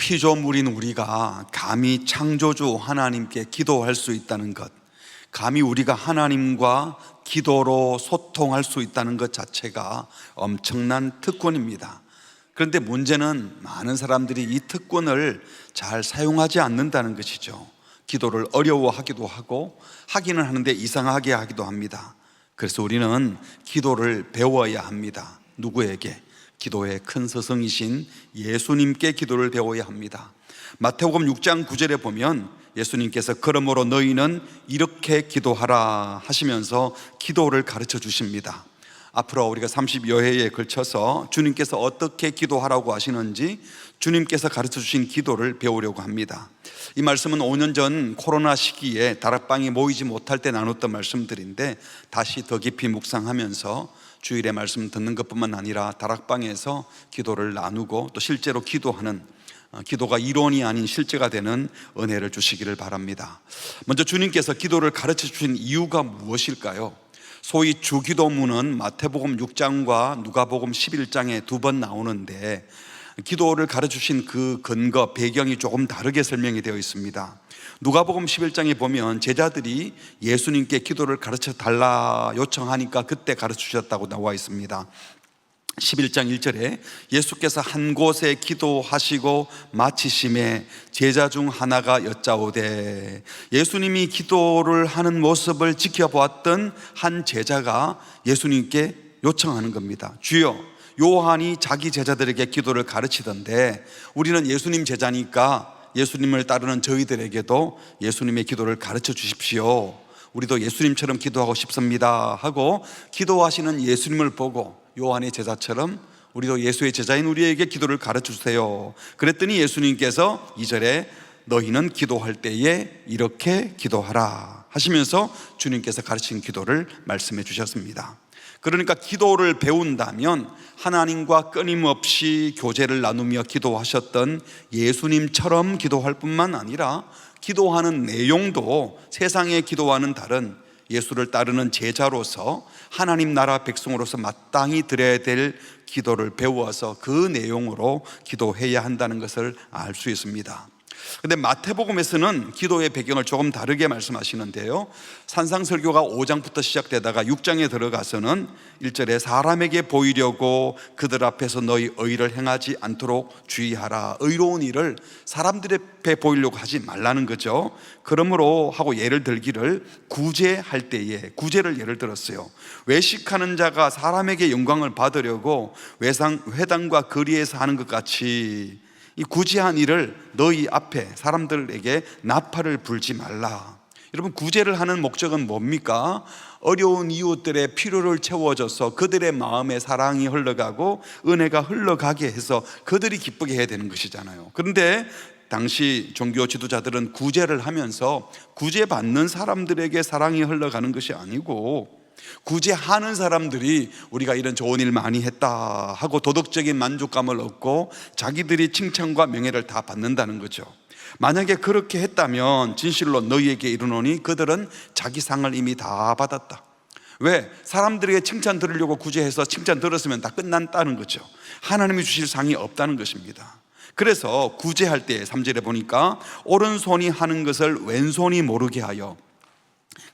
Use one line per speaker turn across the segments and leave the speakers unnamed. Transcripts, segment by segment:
피조물인 우리가 감히 창조주 하나님께 기도할 수 있다는 것, 감히 우리가 하나님과 기도로 소통할 수 있다는 것 자체가 엄청난 특권입니다. 그런데 문제는 많은 사람들이 이 특권을 잘 사용하지 않는다는 것이죠. 기도를 어려워하기도 하고 하기는 하는데 이상하게 하기도 합니다. 그래서 우리는 기도를 배워야 합니다. 누구에게? 기도의 큰 스승이신 예수님께 기도를 배워야 합니다. 마태복음 6장 9절에 보면 예수님께서 그러므로 너희는 이렇게 기도하라 하시면서 기도를 가르쳐 주십니다. 앞으로 우리가 30여 회에 걸쳐서 주님께서 어떻게 기도하라고 하시는지 주님께서 가르쳐 주신 기도를 배우려고 합니다. 이 말씀은 5년 전 코로나 시기에 다락방에 모이지 못할 때 나눴던 말씀들인데 다시 더 깊이 묵상하면서 주일에 말씀 듣는 것뿐만 아니라 다락방에서 기도를 나누고 또 실제로 기도하는, 기도가 이론이 아닌 실제가 되는 은혜를 주시기를 바랍니다. 먼저 주님께서 기도를 가르쳐 주신 이유가 무엇일까요? 소위 주기도문은 마태복음 6장과 누가복음 11장에 두 번 나오는데 기도를 가르쳐주신 그 근거, 배경이 조금 다르게 설명이 되어 있습니다. 누가복음 11장에 보면 제자들이 예수님께 기도를 가르쳐 달라 요청하니까 그때 가르쳐 주셨다고 나와 있습니다. 11장 1절에 예수께서 한 곳에 기도하시고 마치심에 제자 중 하나가 여짜오되, 예수님이 기도를 하는 모습을 지켜보았던 한 제자가 예수님께 요청하는 겁니다. 주여, 요한이 자기 제자들에게 기도를 가르치던데 우리는 예수님 제자니까 예수님을 따르는 저희들에게도 예수님의 기도를 가르쳐 주십시오. 우리도 예수님처럼 기도하고 싶습니다 하고 기도하시는 예수님을 보고 요한의 제자처럼 우리도 예수의 제자인 우리에게 기도를 가르쳐 주세요. 그랬더니 예수님께서 2절에 너희는 기도할 때에 이렇게 기도하라 하시면서 주님께서 가르친 기도를 말씀해 주셨습니다. 그러니까 기도를 배운다면 하나님과 끊임없이 교제를 나누며 기도하셨던 예수님처럼 기도할 뿐만 아니라 기도하는 내용도 세상의 기도와는 다른 예수를 따르는 제자로서 하나님 나라 백성으로서 마땅히 드려야 될 기도를 배워서 그 내용으로 기도해야 한다는 것을 알 수 있습니다. 그런데 마태복음에서는 기도의 배경을 조금 다르게 말씀하시는데요, 산상설교가 5장부터 시작되다가 6장에 들어가서는 1절에 사람에게 보이려고 그들 앞에서 너희 의를 행하지 않도록 주의하라. 의로운 일을 사람들 앞에 보이려고 하지 말라는 거죠. 그러므로 하고 예를 들기를 구제할 때에, 구제를 예를 들었어요. 외식하는 자가 사람에게 영광을 받으려고 회당과 거리에서 하는 것 같이 이 구제한 일을 너희 앞에 사람들에게 나팔을 불지 말라. 여러분, 구제를 하는 목적은 뭡니까? 어려운 이웃들의 필요를 채워줘서 그들의 마음에 사랑이 흘러가고 은혜가 흘러가게 해서 그들이 기쁘게 해야 되는 것이잖아요. 그런데 당시 종교 지도자들은 구제를 하면서 구제받는 사람들에게 사랑이 흘러가는 것이 아니고 구제하는 사람들이 우리가 이런 좋은 일 많이 했다 하고 도덕적인 만족감을 얻고 자기들이 칭찬과 명예를 다 받는다는 거죠. 만약에 그렇게 했다면 진실로 너희에게 이르노니 그들은 자기 상을 이미 다 받았다. 왜? 사람들에게 칭찬 들으려고 구제해서 칭찬 들었으면 다 끝났다는 거죠. 하나님이 주실 상이 없다는 것입니다. 그래서 구제할 때 3절에 보니까 오른손이 하는 것을 왼손이 모르게 하여,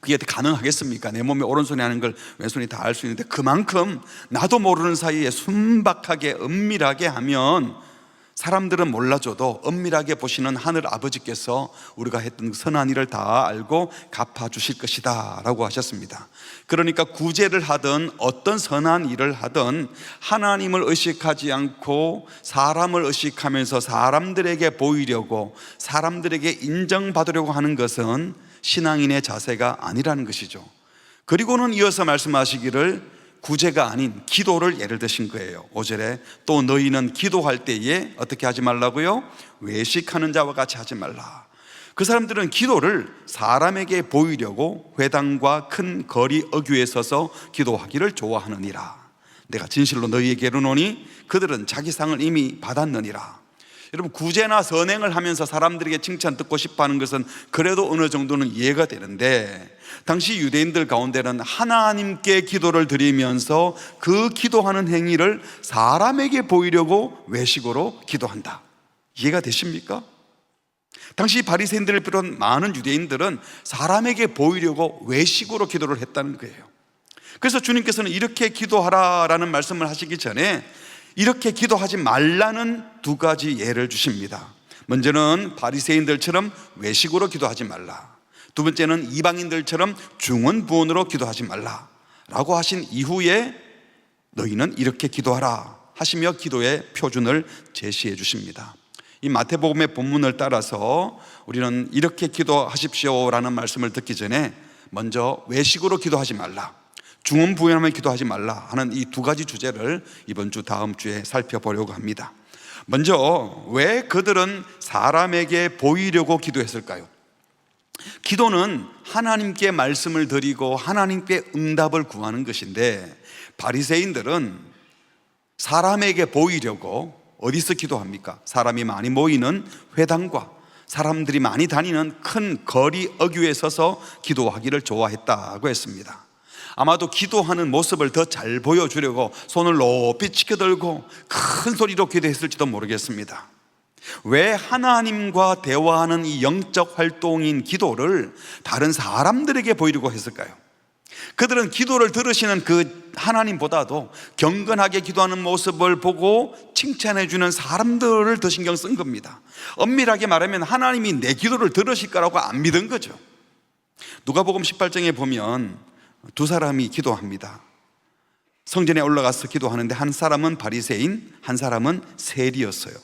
그게 가능하겠습니까? 내 몸에 오른손이 하는 걸 왼손이 다 알 수 있는데 그만큼 나도 모르는 사이에 순박하게 은밀하게 하면 사람들은 몰라줘도 은밀하게 보시는 하늘 아버지께서 우리가 했던 선한 일을 다 알고 갚아주실 것이다 라고 하셨습니다. 그러니까 구제를 하든 어떤 선한 일을 하든 하나님을 의식하지 않고 사람을 의식하면서 사람들에게 보이려고, 사람들에게 인정받으려고 하는 것은 신앙인의 자세가 아니라는 것이죠. 그리고는 이어서 말씀하시기를 구제가 아닌 기도를 예를 드신 거예요. 5절에 또 너희는 기도할 때에 어떻게 하지 말라고요? 외식하는 자와 같이 하지 말라. 그 사람들은 기도를 사람에게 보이려고 회당과 큰 거리 어귀에 서서 기도하기를 좋아하느니라. 내가 진실로 너희에게 이르노니 그들은 자기 상을 이미 받았느니라. 여러분, 구제나 선행을 하면서 사람들에게 칭찬 듣고 싶어하는 것은 그래도 어느 정도는 이해가 되는데, 당시 유대인들 가운데는 하나님께 기도를 드리면서 그 기도하는 행위를 사람에게 보이려고 외식으로 기도한다. 이해가 되십니까? 당시 바리새인들을 비롯한 많은 유대인들은 사람에게 보이려고 외식으로 기도를 했다는 거예요. 그래서 주님께서는 이렇게 기도하라라는 말씀을 하시기 전에 이렇게 기도하지 말라는 두 가지 예를 주십니다. 먼저는 바리새인들처럼 외식으로 기도하지 말라. 두 번째는 이방인들처럼 중언부언으로 기도하지 말라라고 하신 이후에 너희는 이렇게 기도하라 하시며 기도의 표준을 제시해 주십니다. 이 마태복음의 본문을 따라서 우리는 이렇게 기도하십시오라는 말씀을 듣기 전에 먼저 외식으로 기도하지 말라, 중언부언하며 기도하지 말라 하는 이 두 가지 주제를 이번 주 다음 주에 살펴보려고 합니다. 먼저 왜 그들은 사람에게 보이려고 기도했을까요? 기도는 하나님께 말씀을 드리고 하나님께 응답을 구하는 것인데, 바리새인들은 사람에게 보이려고 어디서 기도합니까? 사람이 많이 모이는 회당과 사람들이 많이 다니는 큰 거리 어귀에 서서 기도하기를 좋아했다고 했습니다. 아마도 기도하는 모습을 더 잘 보여주려고 손을 높이 치켜들고 큰 소리로 기도했을지도 모르겠습니다. 왜 하나님과 대화하는 이 영적 활동인 기도를 다른 사람들에게 보이려고 했을까요? 그들은 기도를 들으시는 그 하나님보다도 경건하게 기도하는 모습을 보고 칭찬해 주는 사람들을 더 신경 쓴 겁니다. 엄밀하게 말하면 하나님이 내 기도를 들으실 거라고 안 믿은 거죠. 누가복음 18장에 보면 두 사람이 기도합니다. 성전에 올라가서 기도하는데 한 사람은 바리새인, 한 사람은 세리였어요.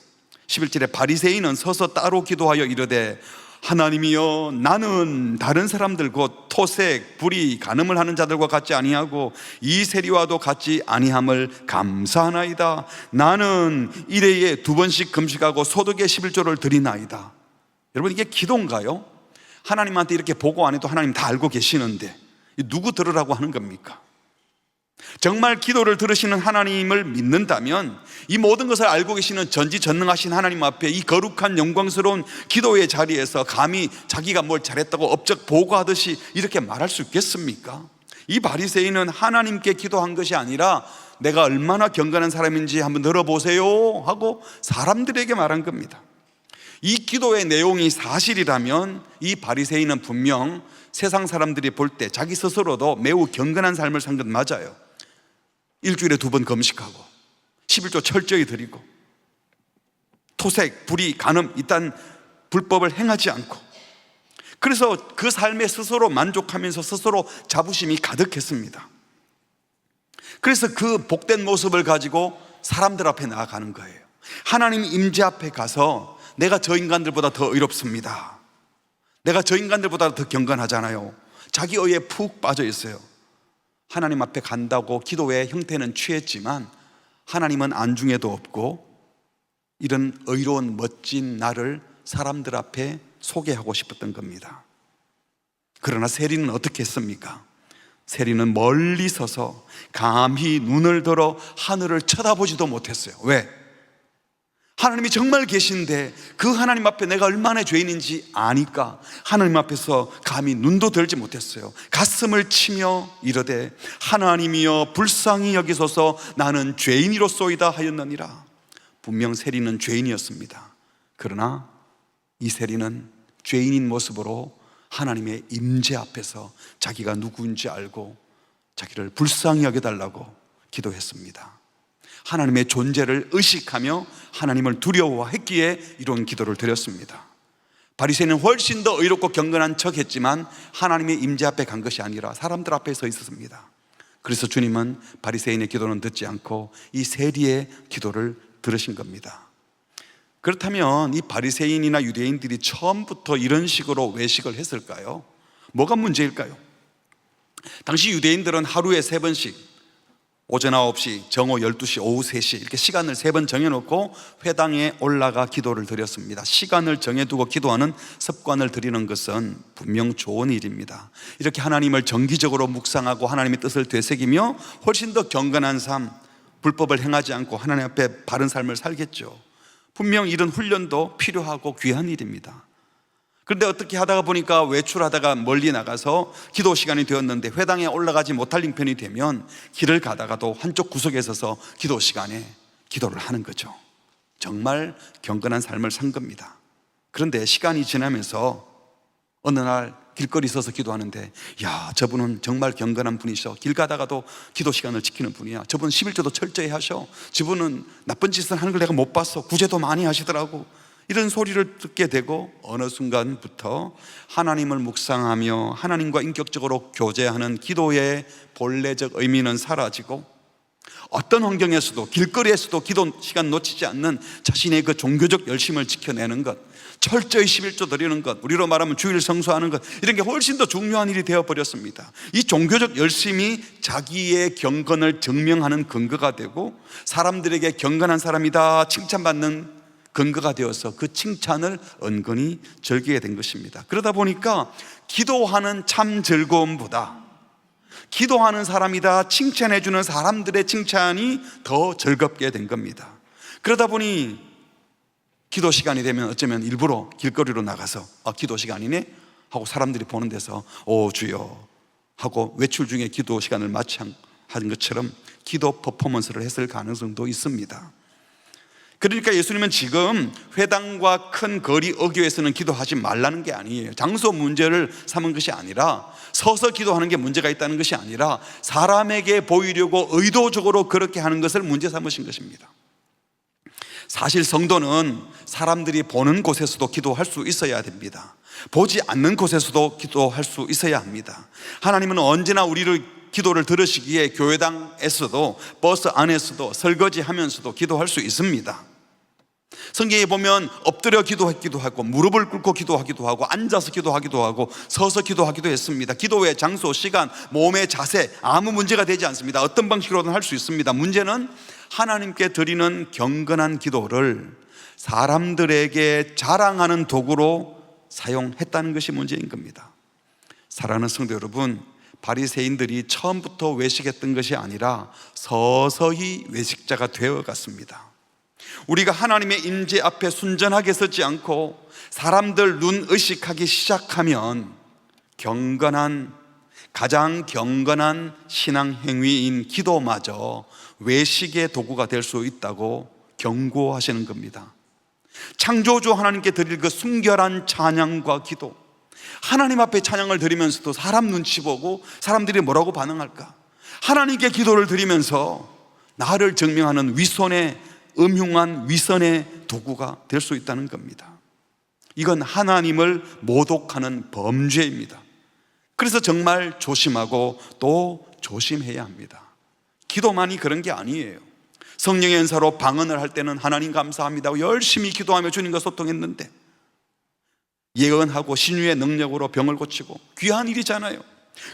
11절에 바리새인은 서서 따로 기도하여 이르되 하나님이여, 나는 다른 사람들 곧 토색, 불의, 간음을 하는 자들과 같지 아니하고 이 세리와도 같지 아니함을 감사하나이다. 나는 일회에 2번씩 금식하고 소득의 11조를 드리나이다. 여러분, 이게 기도인가요? 하나님한테 이렇게 보고 안 해도 하나님 다 알고 계시는데 누구 들으라고 하는 겁니까? 정말 기도를 들으시는 하나님을 믿는다면 이 모든 것을 알고 계시는 전지전능하신 하나님 앞에 이 거룩한 영광스러운 기도의 자리에서 감히 자기가 뭘 잘했다고 업적 보고하듯이 이렇게 말할 수 있겠습니까? 이 바리새인은 하나님께 기도한 것이 아니라 내가 얼마나 경건한 사람인지 한번 들어보세요 하고 사람들에게 말한 겁니다. 이 기도의 내용이 사실이라면 이 바리새인은 분명 세상 사람들이 볼 때 자기 스스로도 매우 경건한 삶을 산 것 맞아요. 일주일에 2번 금식하고 11조 철저히 드리고 토색, 불의, 간음 이딴 불법을 행하지 않고, 그래서 그 삶에 스스로 만족하면서 스스로 자부심이 가득했습니다. 그래서 그 복된 모습을 가지고 사람들 앞에 나아가는 거예요. 하나님 임재 앞에 가서 내가 저 인간들보다 더 의롭습니다, 내가 저 인간들보다 더 경건하잖아요, 자기 의에 푹 빠져 있어요. 하나님 앞에 간다고 기도의 형태는 취했지만 하나님은 안중에도 없고 이런 의로운 멋진 나를 사람들 앞에 소개하고 싶었던 겁니다. 그러나 세리는 어떻게 했습니까? 세리는 멀리 서서 감히 눈을 들어 하늘을 쳐다보지도 못했어요. 왜? 하나님이 정말 계신데 그 하나님 앞에 내가 얼마나 죄인인지 아니까 하나님 앞에서 감히 눈도 들지 못했어요. 가슴을 치며 이르되 하나님이여 불쌍히 여기소서, 나는 죄인이로소이다 하였느니라. 분명 세리는 죄인이었습니다. 그러나 이 세리는 죄인인 모습으로 하나님의 임재 앞에서 자기가 누구인지 알고 자기를 불쌍히 여겨달라고 기도했습니다. 하나님의 존재를 의식하며 하나님을 두려워했기에 이런 기도를 드렸습니다. 바리새인은 훨씬 더 의롭고 경건한 척했지만 하나님의 임재 앞에 간 것이 아니라 사람들 앞에 서 있었습니다. 그래서 주님은 바리새인의 기도는 듣지 않고 이 세리의 기도를 들으신 겁니다. 그렇다면 이 바리새인이나 유대인들이 처음부터 이런 식으로 외식을 했을까요? 뭐가 문제일까요? 당시 유대인들은 하루에 3번씩 오전 9시, 정오 12시, 오후 3시 이렇게 시간을 3번 정해놓고 회당에 올라가 기도를 드렸습니다. 시간을 정해두고 기도하는 습관을 들이는 것은 분명 좋은 일입니다. 이렇게 하나님을 정기적으로 묵상하고 하나님의 뜻을 되새기며 훨씬 더 경건한 삶, 불법을 행하지 않고 하나님 앞에 바른 삶을 살겠죠. 분명 이런 훈련도 필요하고 귀한 일입니다. 그런데 어떻게 하다가 보니까 외출하다가 멀리 나가서 기도 시간이 되었는데 회당에 올라가지 못할 형편이 되면 길을 가다가도 한쪽 구석에 서서 기도 시간에 기도를 하는 거죠. 정말 경건한 삶을 산 겁니다. 그런데 시간이 지나면서 어느 날 길거리 서서 기도하는데, 야, 저분은 정말 경건한 분이셔. 길 가다가도 기도 시간을 지키는 분이야. 저분 11조도 철저히 하셔. 저분은 나쁜 짓을 하는 걸 내가 못 봤어. 구제도 많이 하시더라고. 이런 소리를 듣게 되고, 어느 순간부터 하나님을 묵상하며 하나님과 인격적으로 교제하는 기도의 본래적 의미는 사라지고, 어떤 환경에서도, 길거리에서도 기도 시간 놓치지 않는 자신의 그 종교적 열심을 지켜내는 것, 철저히 11조 드리는 것, 우리로 말하면 주일 성수하는 것, 이런 게 훨씬 더 중요한 일이 되어버렸습니다. 이 종교적 열심이 자기의 경건을 증명하는 근거가 되고, 사람들에게 경건한 사람이다 칭찬받는 근거가 되어서 그 칭찬을 은근히 즐기게 된 것입니다. 그러다 보니까 기도하는 참 즐거움보다 기도하는 사람이다 칭찬해주는 사람들의 칭찬이 더 즐겁게 된 겁니다. 그러다 보니 기도 시간이 되면 어쩌면 일부러 길거리로 나가서 기도 시간이네 하고 사람들이 보는 데서 오 주여 하고 외출 중에 기도 시간을 마치한 것처럼 기도 퍼포먼스를 했을 가능성도 있습니다. 그러니까 예수님은 지금 회당과 큰 거리 어교에서는 기도하지 말라는 게 아니에요. 장소 문제를 삼은 것이 아니라, 서서 기도하는 게 문제가 있다는 것이 아니라, 사람에게 보이려고 의도적으로 그렇게 하는 것을 문제 삼으신 것입니다. 사실 성도는 사람들이 보는 곳에서도 기도할 수 있어야 됩니다. 보지 않는 곳에서도 기도할 수 있어야 합니다. 하나님은 언제나 우리를 기도를 들으시기에 교회당에서도 버스 안에서도 설거지하면서도 기도할 수 있습니다. 성경에 보면 엎드려 기도하기도 하고, 무릎을 꿇고 기도하기도 하고, 앉아서 기도하기도 하고, 서서 기도하기도 했습니다. 기도의 장소, 시간, 몸의 자세 아무 문제가 되지 않습니다. 어떤 방식으로든 할 수 있습니다. 문제는 하나님께 드리는 경건한 기도를 사람들에게 자랑하는 도구로 사용했다는 것이 문제인 겁니다. 사랑하는 성도 여러분, 바리새인들이 처음부터 외식했던 것이 아니라 서서히 외식자가 되어갔습니다. 우리가 하나님의 임재 앞에 순전하게 서지 않고 사람들 눈 의식하기 시작하면 가장 경건한 신앙 행위인 기도마저 외식의 도구가 될 수 있다고 경고하시는 겁니다. 창조주 하나님께 드릴 그 순결한 찬양과 기도, 하나님 앞에 찬양을 드리면서도 사람 눈치 보고 사람들이 뭐라고 반응할까, 하나님께 기도를 드리면서 나를 증명하는 위선의 음흉한 위선의 도구가 될 수 있다는 겁니다. 이건 하나님을 모독하는 범죄입니다. 그래서 정말 조심하고 또 조심해야 합니다. 기도만이 그런 게 아니에요. 성령의 은사로 방언을 할 때는 하나님 감사합니다 열심히 기도하며 주님과 소통했는데, 예언하고 신유의 능력으로 병을 고치고 귀한 일이잖아요.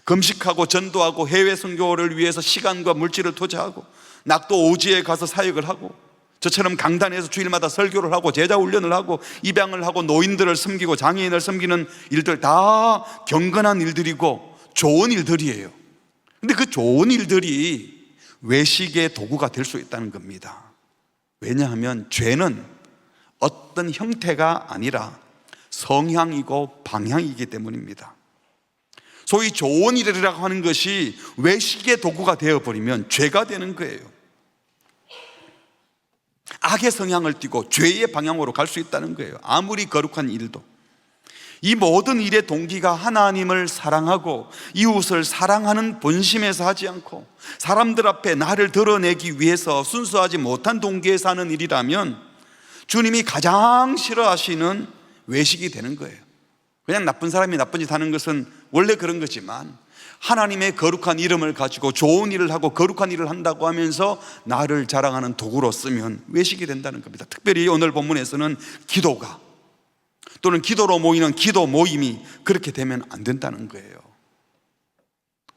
금식하고 전도하고 해외 선교를 위해서 시간과 물질을 투자하고 낙도 오지에 가서 사역을 하고, 저처럼 강단에서 주일마다 설교를 하고 제자 훈련을 하고 입양을 하고 노인들을 섬기고 장애인을 섬기는 일들 다 경건한 일들이고 좋은 일들이에요. 근데 그 좋은 일들이 외식의 도구가 될 수 있다는 겁니다. 왜냐하면 죄는 어떤 형태가 아니라 성향이고 방향이기 때문입니다. 소위 좋은 일이라고 하는 것이 외식의 도구가 되어버리면 죄가 되는 거예요. 악의 성향을 띠고 죄의 방향으로 갈 수 있다는 거예요. 아무리 거룩한 일도. 이 모든 일의 동기가 하나님을 사랑하고 이웃을 사랑하는 본심에서 하지 않고 사람들 앞에 나를 드러내기 위해서 순수하지 못한 동기에서 하는 일이라면 주님이 가장 싫어하시는 외식이 되는 거예요. 그냥 나쁜 사람이 나쁜 짓 하는 것은 원래 그런 거지만, 하나님의 거룩한 이름을 가지고 좋은 일을 하고 거룩한 일을 한다고 하면서 나를 자랑하는 도구로 쓰면 외식이 된다는 겁니다. 특별히 오늘 본문에서는 기도가, 또는 기도로 모이는 기도 모임이 그렇게 되면 안 된다는 거예요.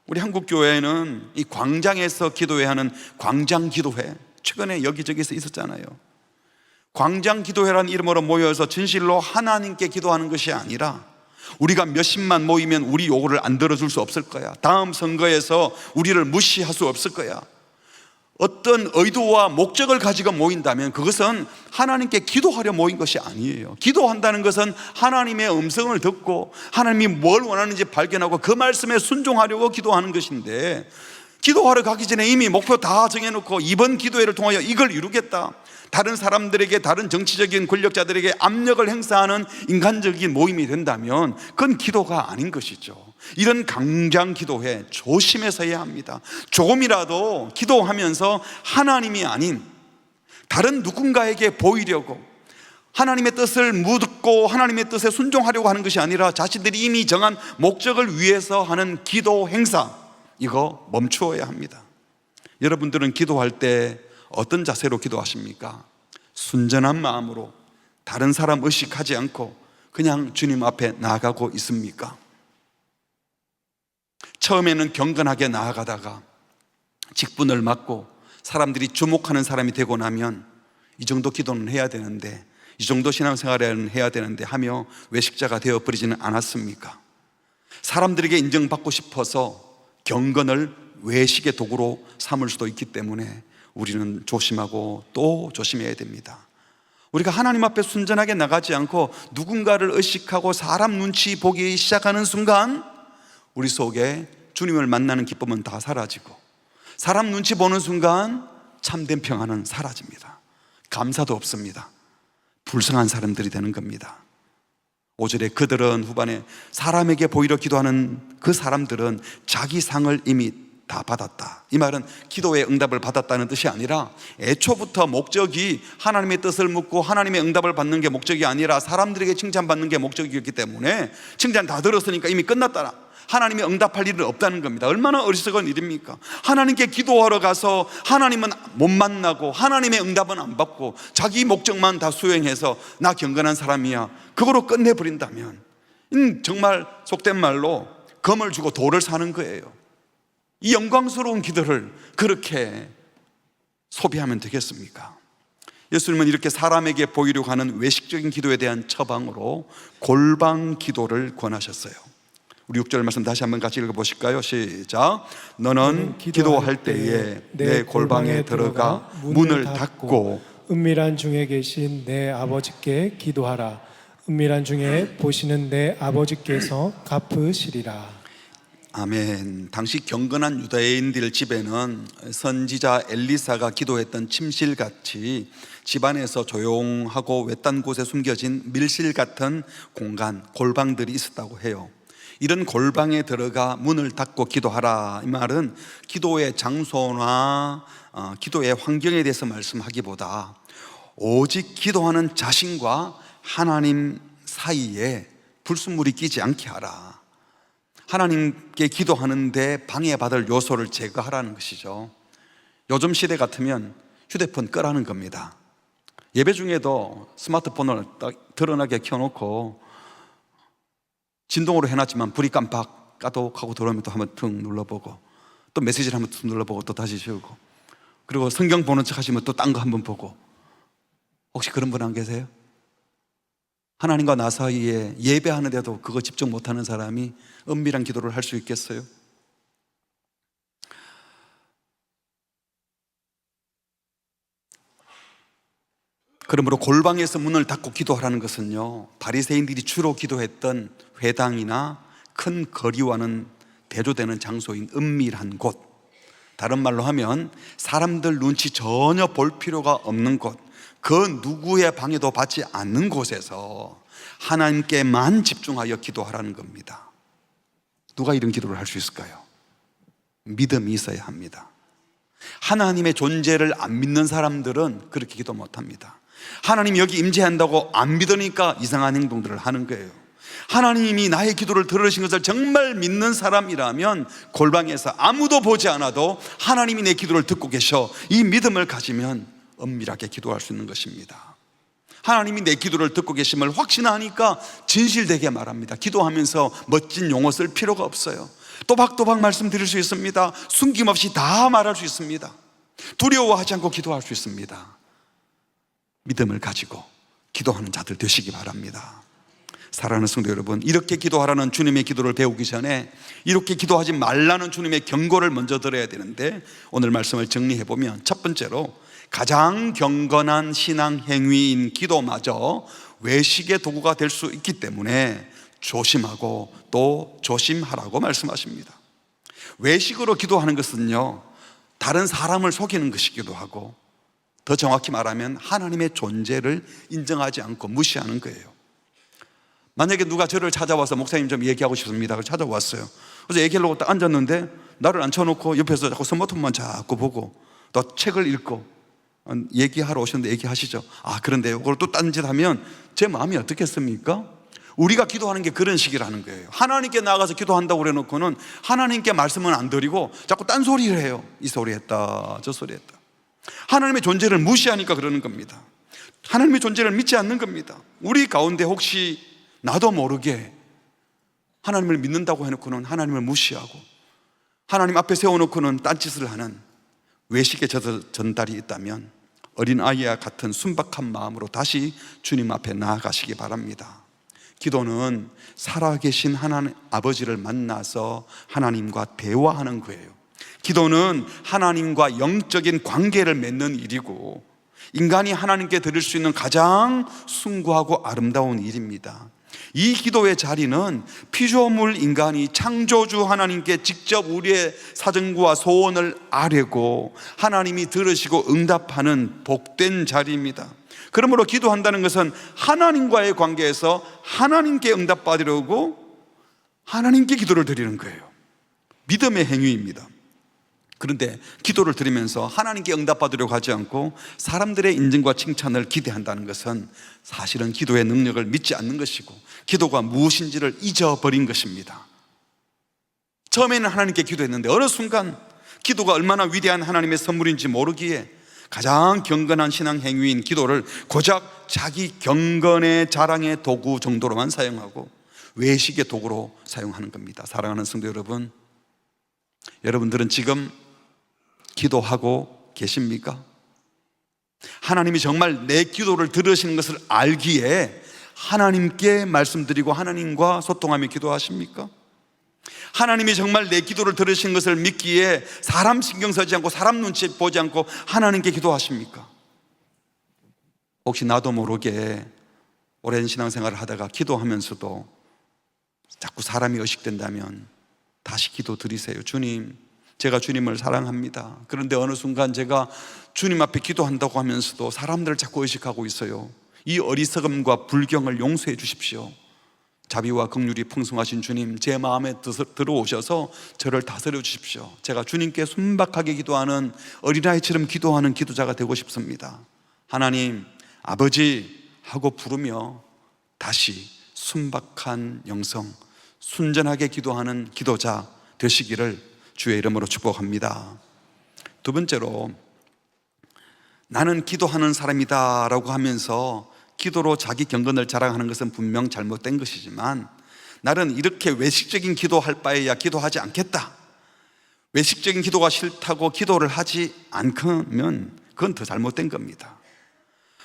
우리 한국교회는 이 광장에서 기도회 하는 광장기도회, 최근에 여기저기서 있었잖아요. 광장기도회라는 이름으로 모여서 진실로 하나님께 기도하는 것이 아니라, 우리가 몇십만 모이면 우리 요구를 안 들어줄 수 없을 거야, 다음 선거에서 우리를 무시할 수 없을 거야, 어떤 의도와 목적을 가지고 모인다면 그것은 하나님께 기도하려 모인 것이 아니에요. 기도한다는 것은 하나님의 음성을 듣고 하나님이 뭘 원하는지 발견하고 그 말씀에 순종하려고 기도하는 것인데, 기도하러 가기 전에 이미 목표 다 정해놓고 이번 기도회를 통하여 이걸 이루겠다, 다른 사람들에게, 다른 정치적인 권력자들에게 압력을 행사하는 인간적인 모임이 된다면 그건 기도가 아닌 것이죠. 이런 강장 기도회 조심해서 해야 합니다. 조금이라도 기도하면서 하나님이 아닌 다른 누군가에게 보이려고, 하나님의 뜻을 묻고 하나님의 뜻에 순종하려고 하는 것이 아니라 자신들이 이미 정한 목적을 위해서 하는 기도 행사, 이거 멈추어야 합니다. 여러분들은 기도할 때 어떤 자세로 기도하십니까? 순전한 마음으로 다른 사람 의식하지 않고 그냥 주님 앞에 나아가고 있습니까? 처음에는 경건하게 나아가다가 직분을 맡고 사람들이 주목하는 사람이 되고 나면 이 정도 기도는 해야 되는데, 이 정도 신앙생활은 해야 되는데 하며 외식자가 되어버리지는 않았습니까? 사람들에게 인정받고 싶어서 경건을 외식의 도구로 삼을 수도 있기 때문에 우리는 조심하고 또 조심해야 됩니다. 우리가 하나님 앞에 순전하게 나가지 않고 누군가를 의식하고 사람 눈치 보기 시작하는 순간 우리 속에 주님을 만나는 기쁨은 다 사라지고, 사람 눈치 보는 순간 참된 평안은 사라집니다. 감사도 없습니다. 불쌍한 사람들이 되는 겁니다. 5절에 그들은, 후반에 사람에게 보이려 기도하는 그 사람들은 자기 상을 이미 다 받았다. 이 말은 기도의 응답을 받았다는 뜻이 아니라 애초부터 목적이 하나님의 뜻을 묻고 하나님의 응답을 받는 게 목적이 아니라 사람들에게 칭찬받는 게 목적이었기 때문에 칭찬 다 들었으니까 이미 끝났다, 하나님이 응답할 일은 없다는 겁니다. 얼마나 어리석은 일입니까? 하나님께 기도하러 가서 하나님은 못 만나고 하나님의 응답은 안 받고 자기 목적만 다 수행해서 나 경건한 사람이야, 그거로 끝내버린다면 정말 속된 말로 검을 주고 돌을 사는 거예요. 이 영광스러운 기도를 그렇게 소비하면 되겠습니까? 예수님은 이렇게 사람에게 보이려고 하는 외식적인 기도에 대한 처방으로 골방 기도를 권하셨어요. 우리 6절 말씀 다시 한번 같이 읽어보실까요? 시작. 너는 기도할 때에 내 골방에 들어가 문을 닫고
은밀한 중에 계신 내 아버지께 기도하라. 은밀한 중에 보시는 내 아버지께서 갚으시리라.
아멘. 당시 경건한 유대인들 집에는 선지자 엘리사가 기도했던 침실같이 집안에서 조용하고 외딴 곳에 숨겨진 밀실 같은 공간, 골방들이 있었다고 해요. 이런 골방에 들어가 문을 닫고 기도하라, 이 말은 기도의 장소나 기도의 환경에 대해서 말씀하기보다 오직 기도하는 자신과 하나님 사이에 불순물이 끼지 않게 하라, 하나님께 기도하는데 방해받을 요소를 제거하라는 것이죠. 요즘 시대 같으면 휴대폰 끄라는 겁니다. 예배 중에도 스마트폰을 딱 드러나게 켜놓고 진동으로 해놨지만 불이 깜빡 까독하고 들어오면 또 한번 툭 눌러보고, 또 메시지를 한번 툭 눌러보고 또 다시 지우고, 그리고 성경 보는 척 하시면 또 딴 거 한번 보고. 혹시 그런 분 안 계세요? 하나님과 나 사이에 예배하는데도 그거 집중 못하는 사람이 은밀한 기도를 할 수 있겠어요? 그러므로 골방에서 문을 닫고 기도하라는 것은요, 바리새인들이 주로 기도했던 회당이나 큰 거리와는 대조되는 장소인 은밀한 곳, 다른 말로 하면 사람들 눈치 전혀 볼 필요가 없는 곳, 그 누구의 방해도 받지 않는 곳에서 하나님께만 집중하여 기도하라는 겁니다. 누가 이런 기도를 할 수 있을까요? 믿음이 있어야 합니다. 하나님의 존재를 안 믿는 사람들은 그렇게 기도 못합니다. 하나님 여기 임재한다고 안 믿으니까 이상한 행동들을 하는 거예요. 하나님이 나의 기도를 들으신 것을 정말 믿는 사람이라면 골방에서 아무도 보지 않아도 하나님이 내 기도를 듣고 계셔, 이 믿음을 가지면 은밀하게 기도할 수 있는 것입니다. 하나님이 내 기도를 듣고 계심을 확신하니까 진실되게 말합니다. 기도하면서 멋진 용어 쓸 필요가 없어요. 또박또박 말씀드릴 수 있습니다. 숨김없이 다 말할 수 있습니다. 두려워하지 않고 기도할 수 있습니다. 믿음을 가지고 기도하는 자들 되시기 바랍니다. 사랑하는 성도 여러분, 이렇게 기도하라는 주님의 기도를 배우기 전에 이렇게 기도하지 말라는 주님의 경고를 먼저 들어야 되는데, 오늘 말씀을 정리해보면 첫 번째로 가장 경건한 신앙 행위인 기도마저 외식의 도구가 될 수 있기 때문에 조심하고 또 조심하라고 말씀하십니다. 외식으로 기도하는 것은요, 다른 사람을 속이는 것이기도 하고 더 정확히 말하면 하나님의 존재를 인정하지 않고 무시하는 거예요. 만약에 누가 저를 찾아와서 목사님 좀 얘기하고 싶습니다. 그래서 찾아왔어요. 그래서 얘기하려고 딱 앉았는데 나를 앉혀놓고 옆에서 자꾸 스마트폰만 자꾸 보고 또 책을 읽고 얘기하러 오셨는데 얘기하시죠. 그런데요. 그걸 또 딴짓 하면 제 마음이 어떻겠습니까? 우리가 기도하는 게 그런 식이라는 거예요. 하나님께 나가서 기도한다고 그래놓고는 하나님께 말씀은 안 드리고 자꾸 딴소리를 해요. 이 소리 했다 저 소리 했다. 하나님의 존재를 무시하니까 그러는 겁니다. 하나님의 존재를 믿지 않는 겁니다. 우리 가운데 혹시 나도 모르게 하나님을 믿는다고 해놓고는 하나님을 무시하고 하나님 앞에 세워놓고는 딴짓을 하는 외식의 전달이 있다면 어린아이와 같은 순박한 마음으로 다시 주님 앞에 나아가시기 바랍니다. 기도는 살아계신 하나님 아버지를 만나서 하나님과 대화하는 거예요. 기도는 하나님과 영적인 관계를 맺는 일이고 인간이 하나님께 드릴 수 있는 가장 숭고하고 아름다운 일입니다. 이 기도의 자리는 피조물 인간이 창조주 하나님께 직접 우리의 사정과 소원을 아뢰고 하나님이 들으시고 응답하는 복된 자리입니다. 그러므로 기도한다는 것은 하나님과의 관계에서 하나님께 응답받으려고 하나님께 기도를 드리는 거예요. 믿음의 행위입니다. 그런데 기도를 드리면서 하나님께 응답받으려고 하지 않고 사람들의 인정과 칭찬을 기대한다는 것은 사실은 기도의 능력을 믿지 않는 것이고 기도가 무엇인지를 잊어버린 것입니다. 처음에는 하나님께 기도했는데 어느 순간 기도가 얼마나 위대한 하나님의 선물인지 모르기에 가장 경건한 신앙 행위인 기도를 고작 자기 경건의 자랑의 도구 정도로만 사용하고 외식의 도구로 사용하는 겁니다. 사랑하는 성도 여러분, 여러분들은 지금 기도하고 계십니까? 하나님이 정말 내 기도를 들으시는 것을 알기에 하나님께 말씀드리고 하나님과 소통하며 기도하십니까? 하나님이 정말 내 기도를 들으시는 것을 믿기에 사람 신경 쓰지 않고 사람 눈치 보지 않고 하나님께 기도하십니까? 혹시 나도 모르게 오랜 신앙생활을 하다가 기도하면서도 자꾸 사람이 의식된다면 다시 기도 드리세요. 주님, 제가 주님을 사랑합니다. 그런데 어느 순간 제가 주님 앞에 기도한다고 하면서도 사람들을 자꾸 의식하고 있어요. 이 어리석음과 불경을 용서해 주십시오. 자비와 긍휼이 풍성하신 주님, 제 마음에 들어오셔서 저를 다스려 주십시오. 제가 주님께 순박하게 기도하는 어린아이처럼 기도하는 기도자가 되고 싶습니다. 하나님, 아버지 하고 부르며 다시 순박한 영성, 순전하게 기도하는 기도자 되시기를 주의 이름으로 축복합니다. 두 번째로, 나는 기도하는 사람이다 라고 하면서 기도로 자기 경건을 자랑하는 것은 분명 잘못된 것이지만 나는 이렇게 외식적인 기도할 바에야 기도하지 않겠다, 외식적인 기도가 싫다고 기도를 하지 않으면 그건 더 잘못된 겁니다.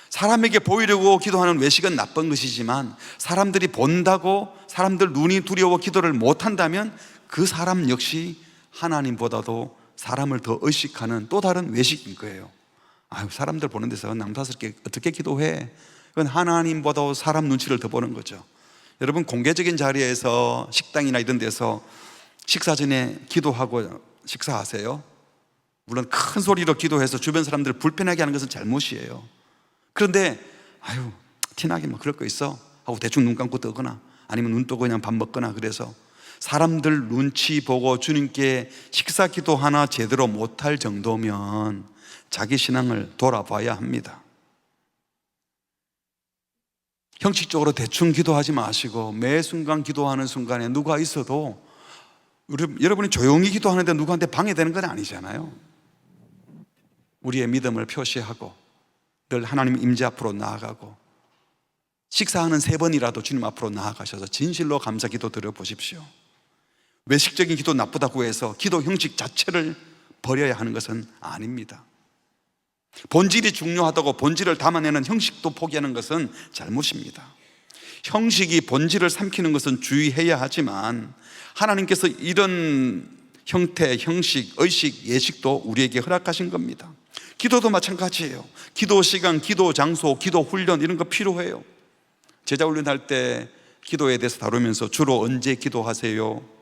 사람에게 보이려고 기도하는 외식은 나쁜 것이지만 사람들이 본다고 사람들 눈이 두려워 기도를 못한다면 그 사람 역시 하나님보다도 사람을 더 의식하는 또 다른 외식인 거예요. 사람들 보는 데서 낭타스럽게 어떻게 기도해? 그건 하나님보다 사람 눈치를 더 보는 거죠. 여러분, 공개적인 자리에서 식당이나 이런 데서 식사 전에 기도하고 식사하세요? 물론 큰 소리로 기도해서 주변 사람들을 불편하게 하는 것은 잘못이에요. 그런데 티나게 뭐 그럴 거 있어 하고 대충 눈 감고 뜨거나 아니면 눈 뜨고 그냥 밥 먹거나, 그래서 사람들 눈치 보고 주님께 식사 기도 하나 제대로 못할 정도면 자기 신앙을 돌아봐야 합니다. 형식적으로 대충 기도하지 마시고 매 순간 기도하는 순간에 누가 있어도, 여러분이 조용히 기도하는데 누구한테 방해되는 건 아니잖아요. 우리의 믿음을 표시하고 늘 하나님 임재 앞으로 나아가고 식사하는 3번이라도 주님 앞으로 나아가셔서 진실로 감사 기도 드려보십시오. 외식적인 기도 나쁘다고 해서 기도 형식 자체를 버려야 하는 것은 아닙니다. 본질이 중요하다고 본질을 담아내는 형식도 포기하는 것은 잘못입니다. 형식이 본질을 삼키는 것은 주의해야 하지만 하나님께서 이런 형태, 형식, 의식, 예식도 우리에게 허락하신 겁니다. 기도도 마찬가지예요. 기도 시간, 기도 장소, 기도 훈련 이런 거 필요해요. 제자 훈련할 때 기도에 대해서 다루면서 주로 언제 기도하세요?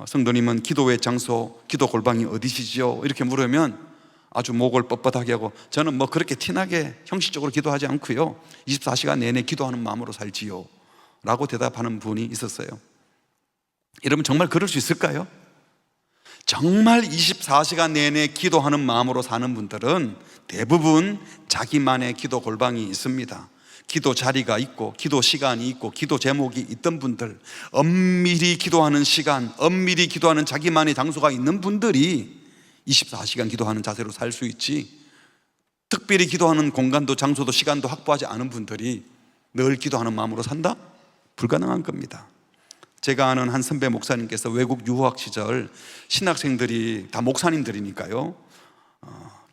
성도님은 기도의 장소, 기도 골방이 어디시죠? 이렇게 물으면 아주 목을 뻣뻣하게 하고, 저는 뭐 그렇게 티나게 형식적으로 기도하지 않고요, 24시간 내내 기도하는 마음으로 살지요 라고 대답하는 분이 있었어요. 여러분, 정말 그럴 수 있을까요? 정말 24시간 내내 기도하는 마음으로 사는 분들은 대부분 자기만의 기도 골방이 있습니다. 기도 자리가 있고, 기도 시간이 있고, 기도 제목이 있던 분들, 엄밀히 기도하는 시간, 엄밀히 기도하는 자기만의 장소가 있는 분들이 24시간 기도하는 자세로 살 수 있지, 특별히 기도하는 공간도 장소도 시간도 확보하지 않은 분들이 늘 기도하는 마음으로 산다? 불가능한 겁니다. 제가 아는 한 선배 목사님께서 외국 유학 시절 신학생들이 다 목사님들이니까요,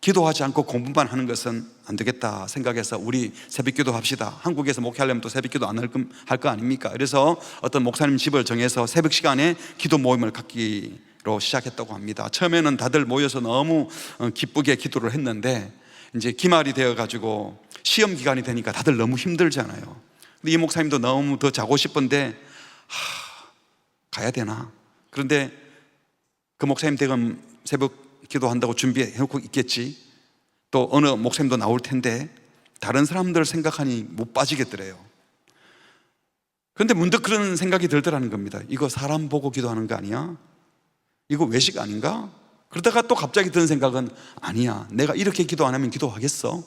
기도하지 않고 공부만 하는 것은 안 되겠다 생각해서 우리 새벽기도 합시다, 한국에서 목회하려면 또 새벽기도 안 할 거 아닙니까? 그래서 어떤 목사님 집을 정해서 새벽 시간에 기도 모임을 갖기로 시작했다고 합니다. 처음에는 다들 모여서 너무 기쁘게 기도를 했는데, 이제 기말이 되어가지고 시험 기간이 되니까 다들 너무 힘들잖아요. 근데 이 목사님도 너무 더 자고 싶은데 가야 되나? 그런데 그 목사님 대금 새벽 기도한다고 준비해놓고 있겠지, 또 어느 목사님도 나올 텐데 다른 사람들 생각하니 못 빠지겠더래요. 그런데 문득 그런 생각이 들더라는 겁니다. 이거 사람 보고 기도하는 거 아니야? 이거 외식 아닌가? 그러다가 또 갑자기 드는 생각은, 아니야, 내가 이렇게 기도 안 하면 기도하겠어?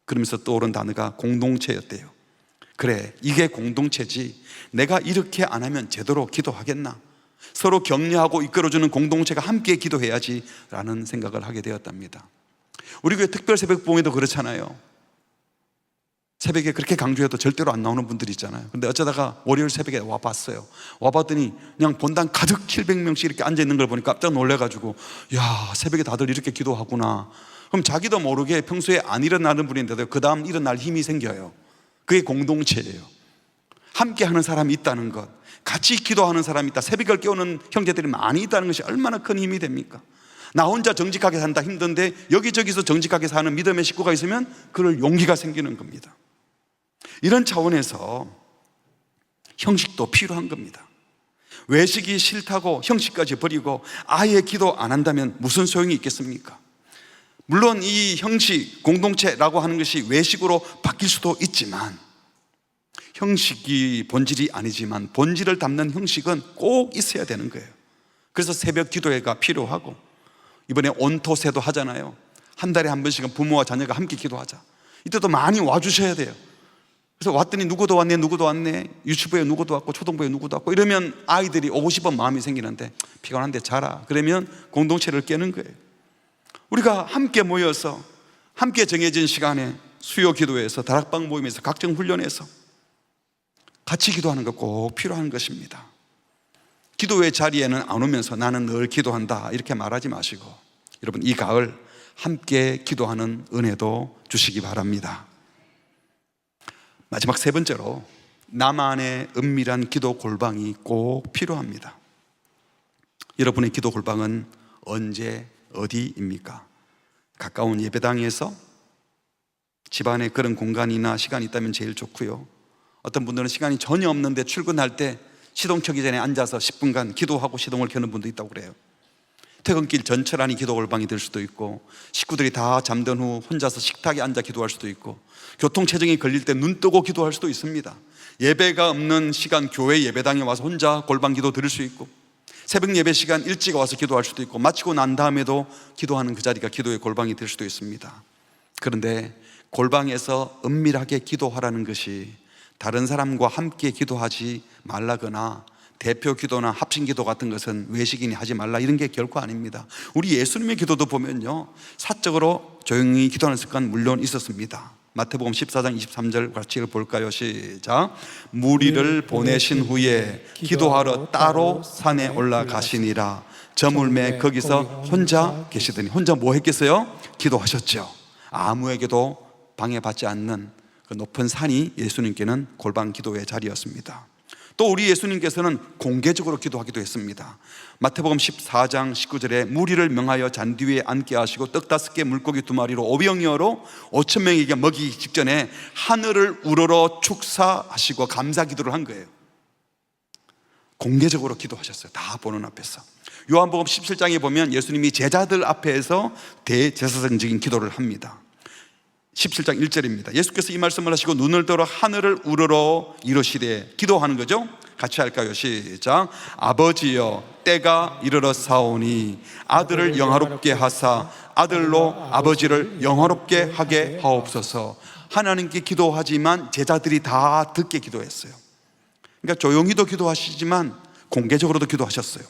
그러면서 떠오른 단어가 공동체였대요. 그래, 이게 공동체지, 내가 이렇게 안 하면 제대로 기도하겠나? 서로 격려하고 이끌어주는 공동체가 함께 기도해야지 라는 생각을 하게 되었답니다. 우리 교회 특별 새벽봉에도 그렇잖아요. 새벽에 그렇게 강조해도 절대로 안 나오는 분들이 있잖아요. 근데 어쩌다가 월요일 새벽에 와봤어요. 와봤더니 그냥 본당 가득 700명씩 이렇게 앉아있는 걸 보니까 깜짝 놀래가지고, 야, 새벽에 다들 이렇게 기도하구나. 그럼 자기도 모르게 평소에 안 일어나는 분인데도 그 다음 일어날 힘이 생겨요. 그게 공동체예요. 함께 하는 사람이 있다는 것, 같이 기도하는 사람이 있다, 새벽을 깨우는 형제들이 많이 있다는 것이 얼마나 큰 힘이 됩니까? 나 혼자 정직하게 산다 힘든데 여기저기서 정직하게 사는 믿음의 식구가 있으면 그럴 용기가 생기는 겁니다. 이런 차원에서 형식도 필요한 겁니다. 외식이 싫다고 형식까지 버리고 아예 기도 안 한다면 무슨 소용이 있겠습니까? 물론 이 형식, 공동체라고 하는 것이 외식으로 바뀔 수도 있지만, 형식이 본질이 아니지만 본질을 담는 형식은 꼭 있어야 되는 거예요. 그래서 새벽 기도회가 필요하고, 이번에 온토세도 하잖아요. 한 달에 한 번씩은 부모와 자녀가 함께 기도하자. 이때도 많이 와주셔야 돼요. 그래서 왔더니 누구도 왔네, 누구도 왔네, 유치부에 누구도 왔고 초등부에 누구도 왔고 이러면 아이들이 오고 싶은 마음이 생기는데, 피곤한데 자라 그러면 공동체를 깨는 거예요. 우리가 함께 모여서 함께 정해진 시간에 수요 기도에서, 다락방 모임에서, 각종 훈련에서 같이 기도하는 것 꼭 필요한 것입니다. 기도의 자리에는 안 오면서 나는 늘 기도한다 이렇게 말하지 마시고, 여러분, 이 가을 함께 기도하는 은혜도 주시기 바랍니다. 마지막 세 번째로, 나만의 은밀한 기도 골방이 꼭 필요합니다. 여러분의 기도 골방은 언제 어디입니까? 가까운 예배당에서, 집안에 그런 공간이나 시간이 있다면 제일 좋고요. 어떤 분들은 시간이 전혀 없는데 출근할 때 시동 켜기 전에 앉아서 10분간 기도하고 시동을 켜는 분도 있다고 그래요. 퇴근길 전철안이 기도 골방이 될 수도 있고, 식구들이 다 잠든 후 혼자서 식탁에 앉아 기도할 수도 있고, 교통체증이 걸릴 때 눈 뜨고 기도할 수도 있습니다. 예배가 없는 시간 교회 예배당에 와서 혼자 골방 기도 드릴 수 있고, 새벽 예배 시간 일찍 와서 기도할 수도 있고, 마치고 난 다음에도 기도하는 그 자리가 기도의 골방이 될 수도 있습니다. 그런데 골방에서 은밀하게 기도하라는 것이 다른 사람과 함께 기도하지 말라거나 대표 기도나 합심 기도 같은 것은 외식이니 하지 말라 이런 게 결코 아닙니다. 우리 예수님의 기도도 보면요, 사적으로 조용히 기도하는 습관 물론 있었습니다. 마태복음 14장 23절 같이 볼까요? 시작. 무리를 보내신 후에 기도하러 따로 산에 올라가시니라. 저물매 거기서 혼자 계시더니, 혼자 뭐 했겠어요? 기도하셨죠. 아무에게도 방해받지 않는 그 높은 산이 예수님께는 골방 기도의 자리였습니다. 또 우리 예수님께서는 공개적으로 기도하기도 했습니다. 마태복음 14장 19절에 무리를 명하여 잔디 위에 앉게 하시고 떡 5개 물고기 2마리로 오병이어로 5,000명에게 먹이기 직전에 하늘을 우러러 축사하시고 감사 기도를 한 거예요. 공개적으로 기도하셨어요. 다 보는 앞에서. 요한복음 17장에 보면 예수님이 제자들 앞에서 대제사장적인 기도를 합니다. 17장 1절입니다. 예수께서 이 말씀을 하시고 눈을 들어 하늘을 우러러 이르시되, 기도하는 거죠. 같이 할까요? 시작. 아버지여, 때가 이르러 사오니 아들을 영화롭게 하사 아들로 아버지를 영화롭게 하게 하옵소서. 하나님께 기도하지만 제자들이 다 듣게 기도했어요. 그러니까 조용히도 기도하시지만 공개적으로도 기도하셨어요.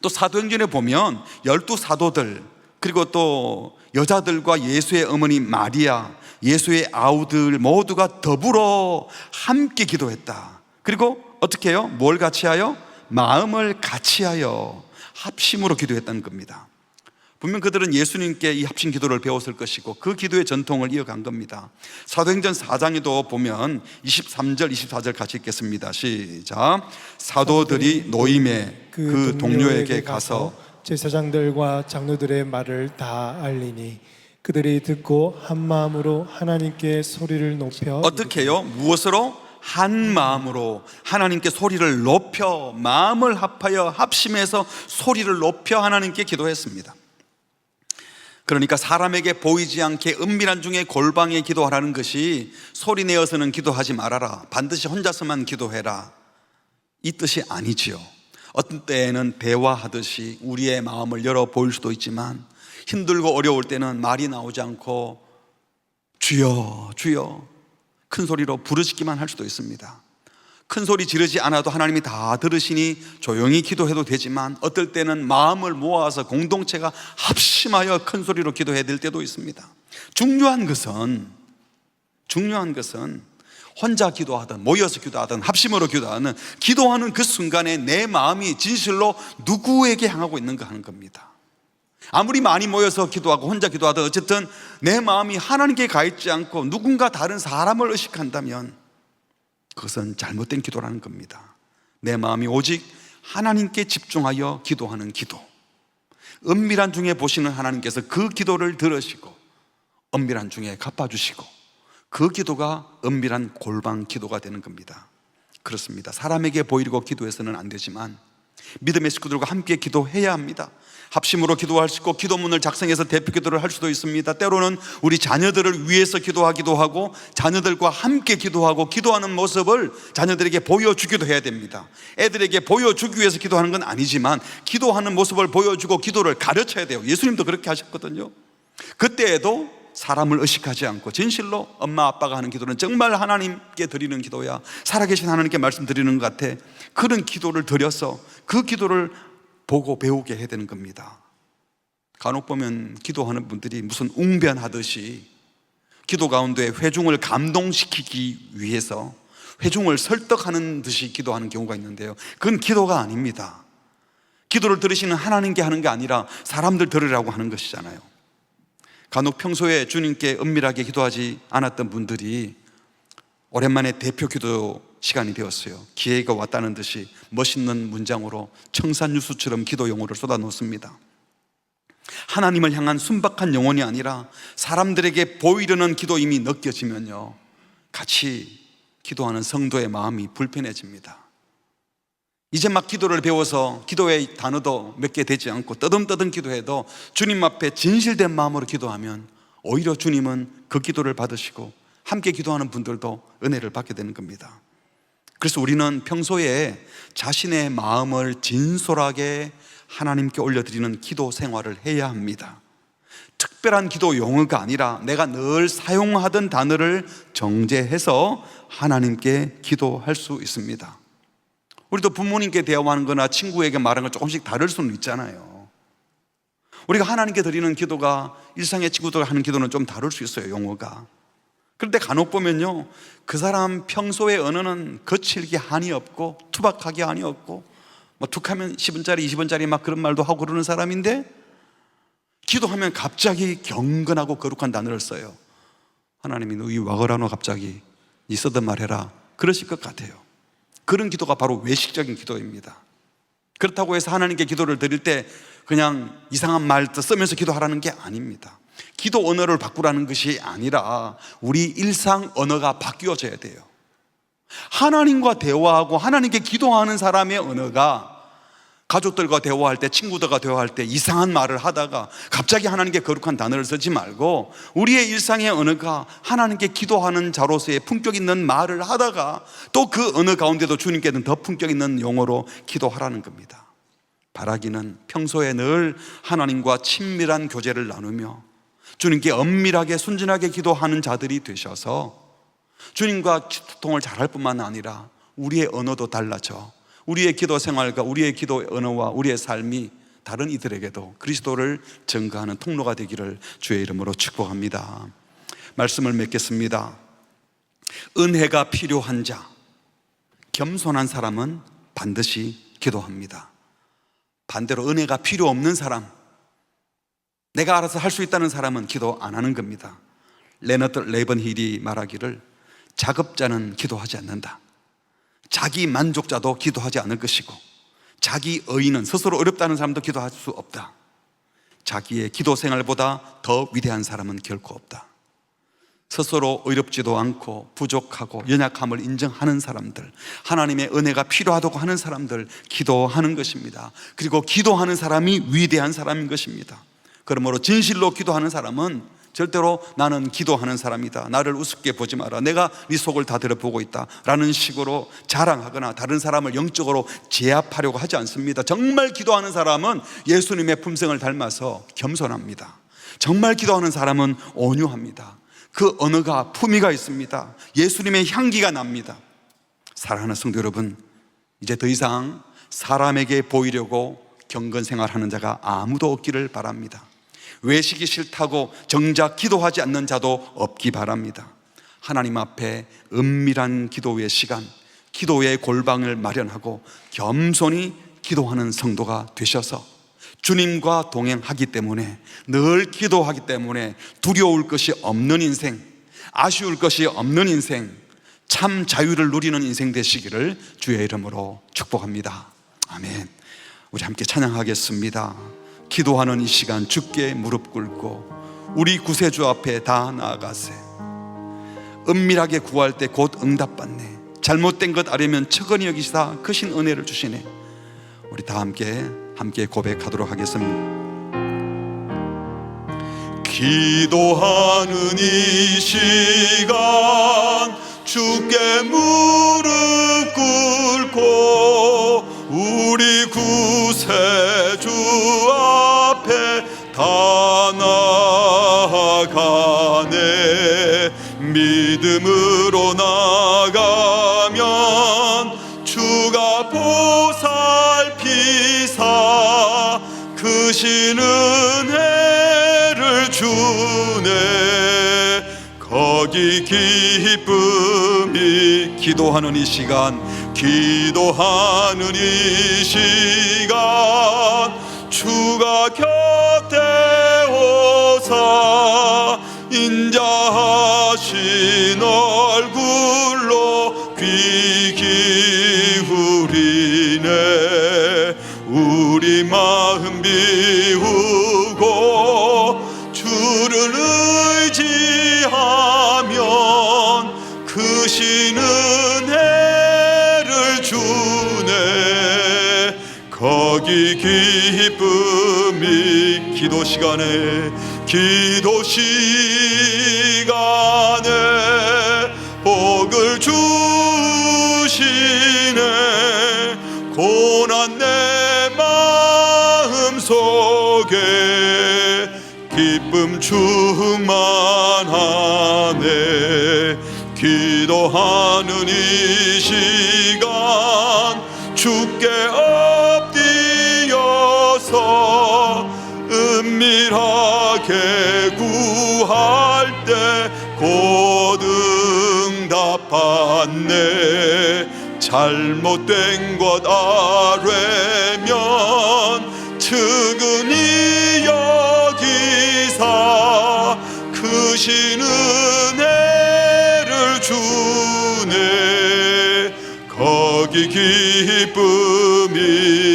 또 사도행전에 보면 12사도들, 그리고 또 여자들과 예수의 어머니 마리아, 예수의 아우들 모두가 더불어 함께 기도했다. 그리고 어떻게 해요? 뭘 같이 하여? 마음을 같이 하여 합심으로 기도했다는 겁니다. 분명 그들은 예수님께 이 합심 기도를 배웠을 것이고 그 기도의 전통을 이어간 겁니다. 사도행전 4장에도 보면 23절 24절 같이 읽겠습니다. 시작. 사도들이 노임에 그 동료에게 가서
제사장들과 장로들의 말을 다 알리니 그들이 듣고 한 마음으로 하나님께 소리를 높여
어떻게 해요? 무엇으로? 한 마음으로 하나님께 소리를 높여, 마음을 합하여 합심해서 소리를 높여 하나님께 기도했습니다. 그러니까 사람에게 보이지 않게 은밀한 중에 골방에 기도하라는 것이 소리 내어서는 기도하지 말아라, 반드시 혼자서만 기도해라, 이 뜻이 아니지요. 어떤 때에는 대화하듯이 우리의 마음을 열어 보일 수도 있지만 힘들고 어려울 때는 말이 나오지 않고 주여 주여 큰 소리로 부르짖기만 할 수도 있습니다. 큰 소리 지르지 않아도 하나님이 다 들으시니 조용히 기도해도 되지만 어떨 때는 마음을 모아서 공동체가 합심하여 큰 소리로 기도해야 될 때도 있습니다. 중요한 것은 혼자 기도하든 모여서 기도하든 합심으로 기도하는 기도하는 그 순간에 내 마음이 진실로 누구에게 향하고 있는가 하는 겁니다. 아무리 많이 모여서 기도하고 혼자 기도하든 어쨌든 내 마음이 하나님께 가 있지 않고 누군가 다른 사람을 의식한다면 그것은 잘못된 기도라는 겁니다. 내 마음이 오직 하나님께 집중하여 기도하는 기도, 은밀한 중에 보시는 하나님께서 그 기도를 들으시고 은밀한 중에 갚아주시고 그 기도가 은밀한 골방 기도가 되는 겁니다. 그렇습니다. 사람에게 보이려고 기도해서는 안 되지만 믿음의 식구들과 함께 기도해야 합니다. 합심으로 기도할 수 있고 기도문을 작성해서 대표 기도를 할 수도 있습니다. 때로는 우리 자녀들을 위해서 기도하기도 하고 자녀들과 함께 기도하고 기도하는 모습을 자녀들에게 보여주기도 해야 됩니다. 애들에게 보여주기 위해서 기도하는 건 아니지만 기도하는 모습을 보여주고 기도를 가르쳐야 돼요. 예수님도 그렇게 하셨거든요. 그때에도 사람을 의식하지 않고 진실로 엄마 아빠가 하는 기도는 정말 하나님께 드리는 기도야, 살아계신 하나님께 말씀드리는 것 같아, 그런 기도를 드려서 그 기도를 보고 배우게 해야 되는 겁니다. 간혹 보면 기도하는 분들이 무슨 웅변하듯이 기도 가운데 회중을 감동시키기 위해서 회중을 설득하는 듯이 기도하는 경우가 있는데요, 그건 기도가 아닙니다. 기도를 들으시는 하나님께 하는 게 아니라 사람들 들으라고 하는 것이잖아요. 간혹 평소에 주님께 은밀하게 기도하지 않았던 분들이 오랜만에 대표 기도 시간이 되었어요. 기회가 왔다는 듯이 멋있는 문장으로 청산유수처럼 기도 용어를 쏟아놓습니다. 하나님을 향한 순박한 영혼이 아니라 사람들에게 보이려는 기도임이 느껴지면요, 같이 기도하는 성도의 마음이 불편해집니다. 이제 막 기도를 배워서 기도의 단어도 몇 개 되지 않고 떠듬떠듬 기도해도 주님 앞에 진실된 마음으로 기도하면 오히려 주님은 그 기도를 받으시고 함께 기도하는 분들도 은혜를 받게 되는 겁니다. 그래서 우리는 평소에 자신의 마음을 진솔하게 하나님께 올려드리는 기도 생활을 해야 합니다. 특별한 기도 용어가 아니라 내가 늘 사용하던 단어를 정제해서 하나님께 기도할 수 있습니다. 우리도 부모님께 대화하는 거나 친구에게 말하는 거 조금씩 다를 수는 있잖아요. 우리가 하나님께 드리는 기도가 일상의 친구들 하는 기도는 좀 다를 수 있어요, 용어가. 그런데 간혹 보면요, 그 사람 평소의 언어는 거칠게 한이 없고 투박하게 한이 없고 뭐 툭하면 10원짜리 20원짜리 막 그런 말도 하고 그러는 사람인데 기도하면 갑자기 경건하고 거룩한 단어를 써요. 하나님이 너희 와거라노 갑자기 니 쓰던 말 해라, 그러실 것 같아요. 그런 기도가 바로 외식적인 기도입니다. 그렇다고 해서 하나님께 기도를 드릴 때 그냥 이상한 말 쓰면서 기도하라는 게 아닙니다. 기도 언어를 바꾸라는 것이 아니라 우리 일상 언어가 바뀌어져야 돼요. 하나님과 대화하고 하나님께 기도하는 사람의 언어가 가족들과 대화할 때, 친구들과 대화할 때 이상한 말을 하다가 갑자기 하나님께 거룩한 단어를 쓰지 말고, 우리의 일상의 언어가 하나님께 기도하는 자로서의 품격 있는 말을 하다가 또 그 언어 가운데도 주님께는 더 품격 있는 용어로 기도하라는 겁니다. 바라기는 평소에 늘 하나님과 친밀한 교제를 나누며 주님께 엄밀하게 순진하게 기도하는 자들이 되셔서 주님과 소통을 잘할 뿐만 아니라 우리의 언어도 달라져 우리의 기도 생활과 우리의 기도 언어와 우리의 삶이 다른 이들에게도 그리스도를 증거하는 통로가 되기를 주의 이름으로 축복합니다. 말씀을 맺겠습니다. 은혜가 필요한 자, 겸손한 사람은 반드시 기도합니다. 반대로 은혜가 필요 없는 사람, 내가 알아서 할 수 있다는 사람은 기도 안 하는 겁니다. 레너드 레이번힐이 말하기를 자급자는 기도하지 않는다. 자기 만족자도 기도하지 않을 것이고, 자기 의인은, 스스로 어렵다는 사람도 기도할 수 없다. 자기의 기도 생활보다 더 위대한 사람은 결코 없다. 스스로 의롭지도 않고 부족하고 연약함을 인정하는 사람들, 하나님의 은혜가 필요하다고 하는 사람들 기도하는 것입니다. 그리고 기도하는 사람이 위대한 사람인 것입니다. 그러므로 진실로 기도하는 사람은 절대로 나는 기도하는 사람이다, 나를 우습게 보지 마라, 내가 네 속을 다 들여보고 있다 라는 식으로 자랑하거나 다른 사람을 영적으로 제압하려고 하지 않습니다. 정말 기도하는 사람은 예수님의 품성을 닮아서 겸손합니다. 정말 기도하는 사람은 온유합니다. 그 언어가 품위가 있습니다. 예수님의 향기가 납니다. 사랑하는 성도 여러분, 이제 더 이상 사람에게 보이려고 경건 생활하는 자가 아무도 없기를 바랍니다. 외식이 싫다고 정작 기도하지 않는 자도 없기 바랍니다. 하나님 앞에 은밀한 기도의 시간, 기도의 골방을 마련하고 겸손히 기도하는 성도가 되셔서 주님과 동행하기 때문에, 늘 기도하기 때문에 두려울 것이 없는 인생, 아쉬울 것이 없는 인생, 참 자유를 누리는 인생 되시기를 주의 이름으로 축복합니다. 아멘. 우리 함께 찬양하겠습니다. 기도하는 이 시간 주께 무릎 꿇고 우리 구세주 앞에 다 나아가세. 은밀하게 구할 때 곧 응답받네. 잘못된 것 아려면 척은히 여기시사 크신 은혜를 주시네. 우리 다 함께 고백하도록 하겠습니다. 기도하는 이 시간 주께 무릎 꿇고 우리 구세주 앞에 다 나아가네. 믿음으로 나가면 주가 보살피사 크신 은혜를 주네. 거기 기쁨이, 기도하는 이 시간, 기도하는 이 시간 주가 곁에 오사 인자하신 얼굴로 귀 기울이네. 우리 마음 비우고 주를 의지하면 크신 은혜를 주네. 거기 기쁨이, 기도 시간에 복을 주시네. 고난 내 마음 속에 기쁨 충만하네. 기도하는 이 시간 주께 엎드려서 은밀하게 구할 때 곧 응답받네. 잘못된 것 아뢰면 측은히 여기사 크신 은혜를 주네. 거기 기쁨이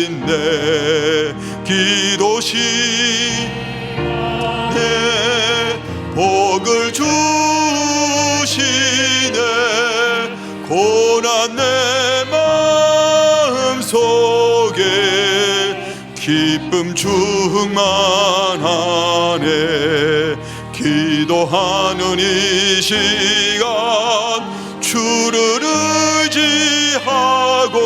있네. 기도 시간에 복을 주시네. 고난
기쁨 충만하네. 기도하는 이 시간 주를 의지하고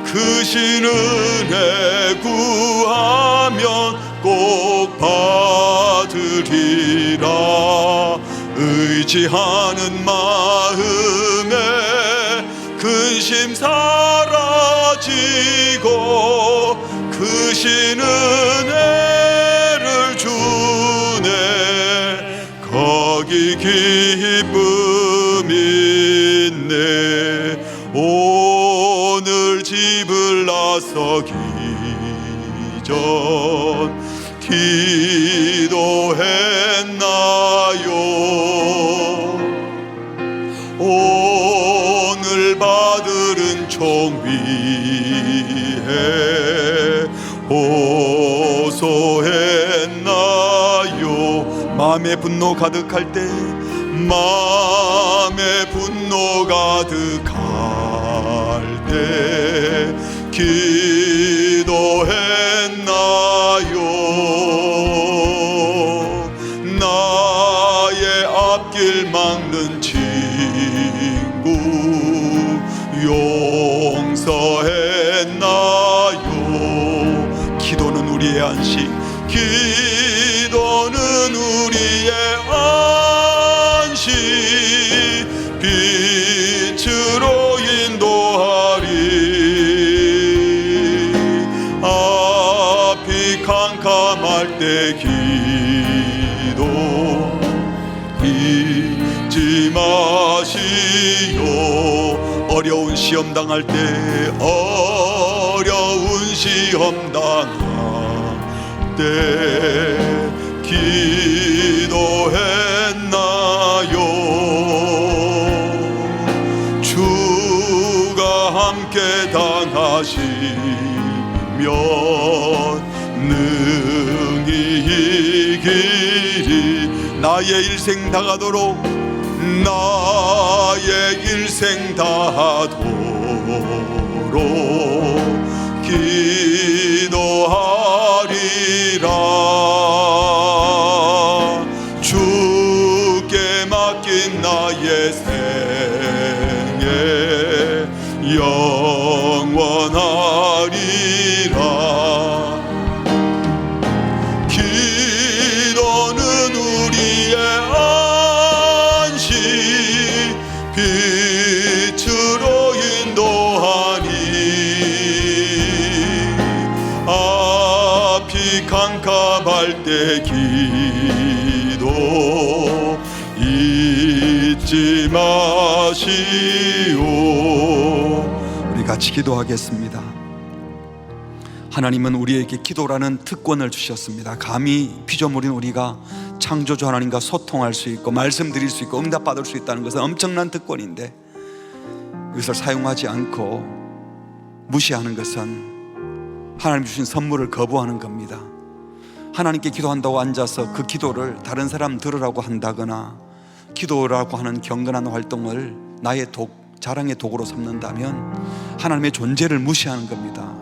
그 신 은혜 구하면 꼭 받으리라. 의지하는 마음에 근심 사라지고 그 신 은혜를 주네. 거기 기쁨 있네. 오늘 집을 나서기 전 기도했나요? 오늘 받을 은총 위해 호소했나요? 마음에 분노 가득할 때, 마음에 분노 가득할 때 기도했나요? 나의 앞길 막는 친구 용서했나요? 기도는 우리의 안식, 기도는 우리의 안식. 빛으로 인도하리. 앞이 캄캄할 때 기도 잊지 마시오. 어려운 시험 당할 때, 어려운 시험 당할 때 기도했나요? 주가 함께 당하시면 능히 이기리. 나의 일생 다하도록, 나의 일생 다하도록 기도하리라. 주께 맡긴 나의 생애 영원하리라. 기도는 우리의 안식, 빛으로 인도하니. 앞이 캄캄할 때 기도 잊지 마시오.
우리 같이 기도하겠습니다. 하나님은 우리에게 기도라는 특권을 주셨습니다. 감히 피조물인 우리가 창조주 하나님과 소통할 수 있고 말씀드릴 수 있고 응답받을 수 있다는 것은 엄청난 특권인데, 이것을 사용하지 않고 무시하는 것은 하나님 주신 선물을 거부하는 겁니다. 하나님께 기도한다고 앉아서 그 기도를 다른 사람 들으라고 한다거나 기도라고 하는 경건한 활동을 나의 자랑의 도구로 삼는다면 하나님의 존재를 무시하는 겁니다.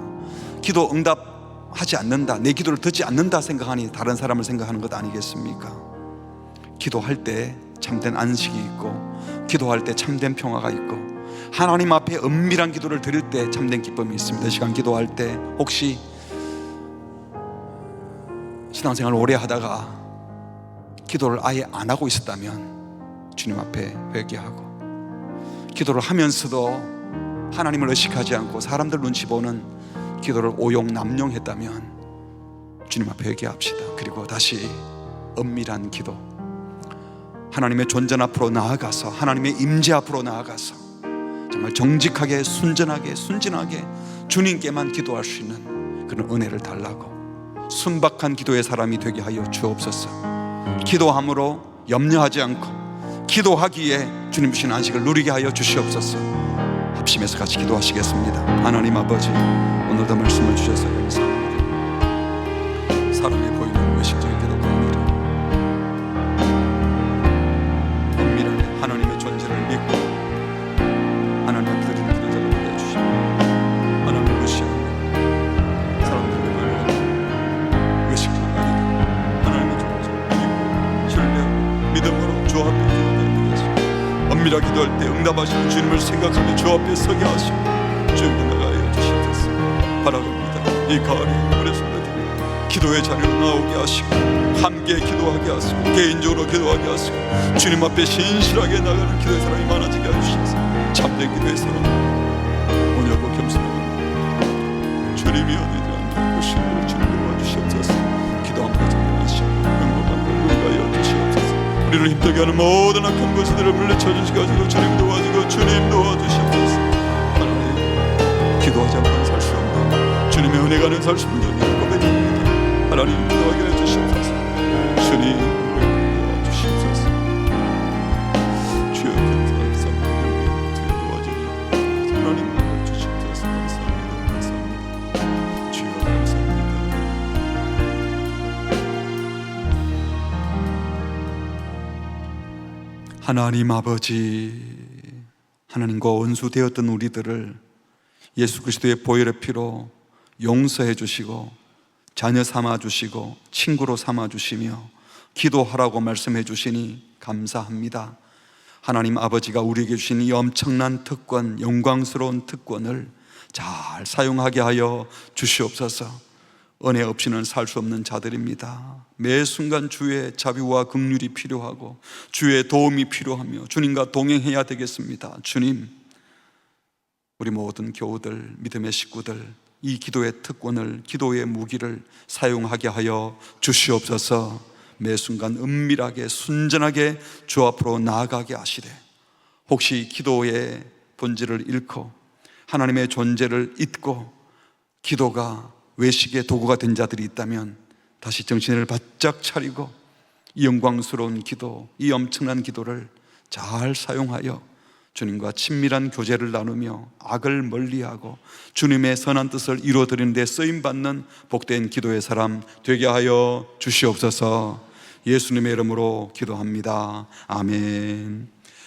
기도 응답하지 않는다, 내 기도를 듣지 않는다 생각하니 다른 사람을 생각하는 것 아니겠습니까? 기도할 때 참된 안식이 있고, 기도할 때 참된 평화가 있고, 하나님 앞에 은밀한 기도를 드릴 때 참된 기쁨이 있습니다. 이 시간 기도할 때 혹시 신앙생활을 오래 하다가 기도를 아예 안 하고 있었다면 주님 앞에 회개하고, 기도를 하면서도 하나님을 의식하지 않고 사람들 눈치 보는 기도를 오용남용했다면 주님 앞에 회개합시다. 그리고 다시 은밀한 기도, 하나님의 존전 앞으로 나아가서, 하나님의 임재 앞으로 나아가서 정말 정직하게 순전하게 순진하게 주님께만 기도할 수 있는 그런 은혜를 달라고, 순박한 기도의 사람이 되게 하여 주옵소서. 기도함으로 염려하지 않고 기도하기에 주님 주신 안식을 누리게 하여 주시옵소서. 합심해서 같이 기도하시겠습니다. 하나님 아버지, 오늘도 말씀을 주셔서 감사합니다. 사람의 보이는 의식적인 기도가 아니라 은밀하게 하나님의 존재를 믿고 하나님 앞에 드리는 기도자를 하여 주시고, 하나님을 무시하고 사람들을
주님이라 기도할 때 응답하시는 주님을 생각하며 주 앞에 서게 하시고 주님께 나가여 주시옵소서. 바라봅니다. 이 가을에 그래서 기도의 자리로 나오게 하시고 함께 기도하게 하시고 개인적으로 기도하게 하시고 주님 앞에 신실하게 나가는 기도의 사람이 많아지게 해주셔서 참된 기도의 사람 온유하고 겸손하고 주님이 은혜를 그 신으로 주님 도와주시옵소서. 기도 한 가지 하시고 행복한 걸 누리게 해주시옵소서. 우리를 힘들게 하는 모든 악한 것들을 물리쳐 주시고 주님 도와주고 주님 도와주시옵소서. 하나님 기도하지 않고는 살 수 없는 주님의 은혜가 는 살 수 없는 고백입니다. 하나님 기도하게 해주시옵소서. 주님 도와주시옵소서. 주여 감사합니다. 주여 도와주니 하나님 도와주시옵소서. 감사합니다. 감사합니다. 주여 감사합니다.
하나님 아버지, 하나님과 원수되었던 우리들을 예수 그리스도의 보혈의 피로 용서해 주시고 자녀 삼아 주시고 친구로 삼아 주시며 기도하라고 말씀해 주시니 감사합니다. 하나님 아버지가 우리에게 주신 이 엄청난 특권, 영광스러운 특권을 잘 사용하게 하여 주시옵소서. 은혜 없이는 살 수 없는 자들입니다. 매 순간 주의 자비와 긍휼이 필요하고 주의 도움이 필요하며 주님과 동행해야 되겠습니다. 주님, 우리 모든 교우들, 믿음의 식구들, 이 기도의 특권을, 기도의 무기를 사용하게 하여 주시옵소서. 매 순간 은밀하게 순전하게 주 앞으로 나아가게 하시되, 혹시 기도의 본질을 잃고 하나님의 존재를 잊고 기도가 외식의 도구가 된 자들이 있다면 다시 정신을 바짝 차리고 이 영광스러운 기도, 이 엄청난 기도를 잘 사용하여 주님과 친밀한 교제를 나누며 악을 멀리하고 주님의 선한 뜻을 이루어드리는 데 쓰임받는 복된 기도의 사람 되게 하여 주시옵소서. 예수님의 이름으로 기도합니다. 아멘.